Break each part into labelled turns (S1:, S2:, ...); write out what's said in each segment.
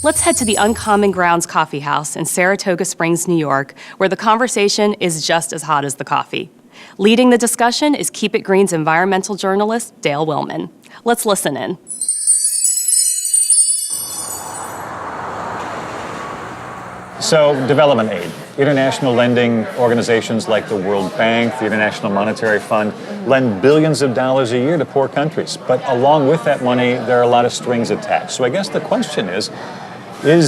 S1: Let's head to the Uncommon Grounds Coffee House in Saratoga Springs, New York, where the conversation is just as hot as the coffee. Leading the discussion is Keep It Green's environmental journalist, Dale Willman. Let's listen in.
S2: So, development aid. International lending organizations like the World Bank, the International Monetary Fund, lend billions of dollars a year to poor countries. But along with that money, there are a lot of strings attached. So I guess the question is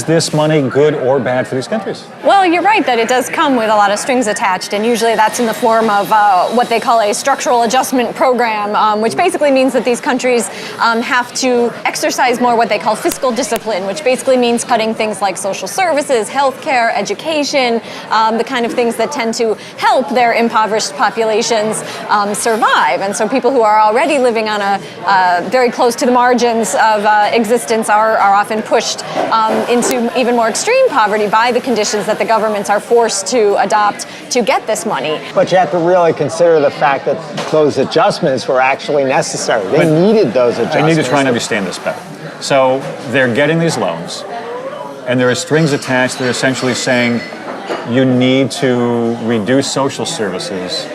S2: this money good or bad for these countries?
S3: Well, you're right that it does come with a lot of strings attached, and usually that's in the form of what they call a structural adjustment program, which basically means that these countries have to exercise more what they call fiscal discipline, which basically means cutting things like social services, healthcare, education, the kind of things that tend to help their impoverished populations survive. And so people who are already living on a very close to the margins of existence are often pushed into even more extreme poverty by the conditions that the governments are forced to adopt to get this money.
S4: But you have to really consider the fact that those adjustments were actually necessary. They needed those adjustments.
S2: I need to try and understand this better. So they're getting these loans, and there are strings attached. They're essentially saying you need to reduce social services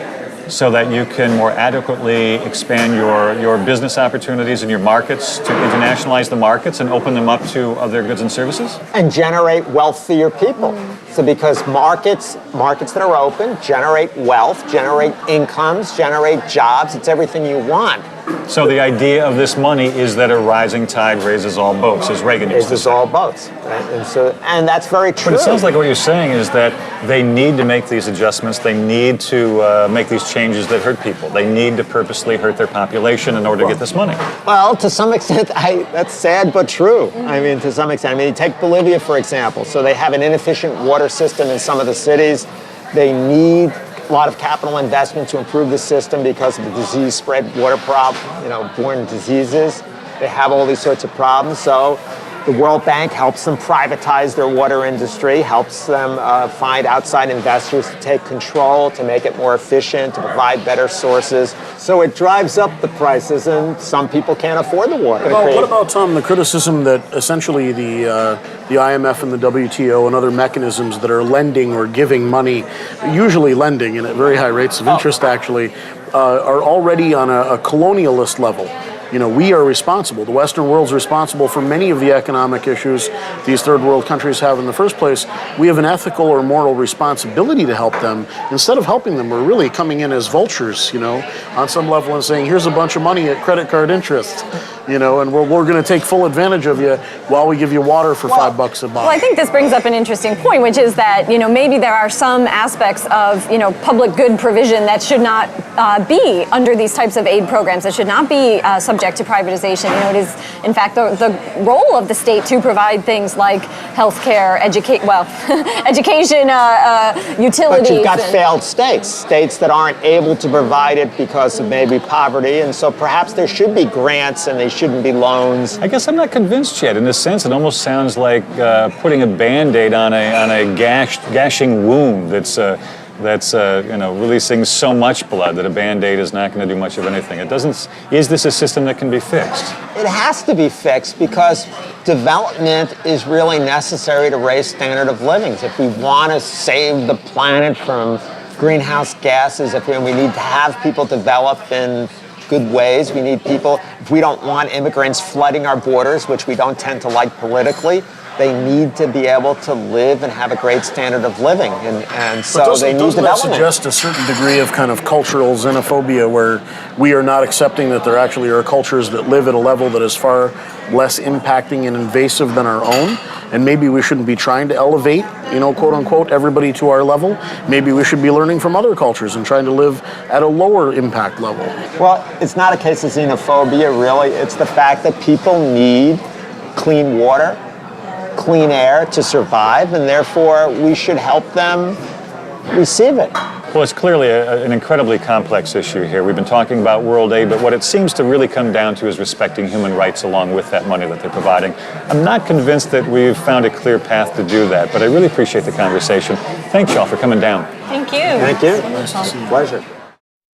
S2: so that you can more adequately expand your business opportunities and your markets, to internationalize the markets and open them up to other goods and services?
S4: And generate wealth for your people. So because markets that are open generate wealth, generate incomes, generate jobs, it's everything you want.
S2: So the idea of this money is that a rising tide raises all boats, as Reagan used to say.
S4: Raises all boats. Right? And that's very true.
S2: But it sounds like what you're saying is that they need to make these adjustments. They need to make these changes that hurt people. They need to purposely hurt their population in order to get this money.
S4: Well, to some extent, that's sad but true. I mean, to some extent. I mean, you take Bolivia, for example. So they have an inefficient water system in some of the cities. They need a lot of capital investment to improve the system because of the disease spread water problem, borne diseases. They have all these sorts of problems. So the World Bank helps them privatize their water industry, helps them find outside investors to take control, to make it more efficient, to provide better sources. So it drives up the prices, and some people can't afford the water.
S5: What about, Tom, the criticism that essentially the IMF and the WTO and other mechanisms that are lending or giving money, usually lending and at very high rates of interest actually, are already on a colonialist level? We are responsible. The Western world's responsible for many of the economic issues these third world countries have in the first place. We have an ethical or moral responsibility to help them. Instead of helping them, we're really coming in as vultures, on some level and saying, here's a bunch of money at credit card interest, and we're going to take full advantage of you while we give you water for $5 a bottle.
S3: Well, I think this brings up an interesting point, which is that, maybe there are some aspects of, public good provision that should not be under these types of aid programs, that should not be subject to privatization. It is, in fact, the role of the state to provide things like healthcare, education, utilities.
S4: But you've got failed states that aren't able to provide it because of maybe poverty, and so perhaps there should be grants and they shouldn't be loans.
S2: I guess I'm not convinced yet. In a sense, it almost sounds like putting a Band-Aid on a gashing wound that's releasing so much blood that a Band-Aid is not going to do much of anything. Is this a system that can be fixed?
S4: It has to be fixed because development is really necessary to raise standard of living. If we want to save the planet from greenhouse gases, if we need to have people develop in good ways, we need people, if we don't want immigrants flooding our borders, which we don't tend to like politically, they need to be able to live and have a great standard of living, and so they need development.
S5: Doesn't that suggest a certain degree of kind of cultural xenophobia where we are not accepting that there actually are cultures that live at a level that is far less impacting and invasive than our own? And maybe we shouldn't be trying to elevate, quote unquote, everybody to our level. Maybe we should be learning from other cultures and trying to live at a lower impact level.
S4: Well, it's not a case of xenophobia, really. It's the fact that people need clean water, clean air to survive, and therefore we should help them receive it.
S2: Well, it's clearly an incredibly complex issue here. We've been talking about world aid, but what it seems to really come down to is respecting human rights along with that money that they're providing. I'm not convinced that we've found a clear path to do that, but I really appreciate the conversation. Thanks, y'all, for coming down.
S3: Thank you.
S4: Thank you. Pleasure.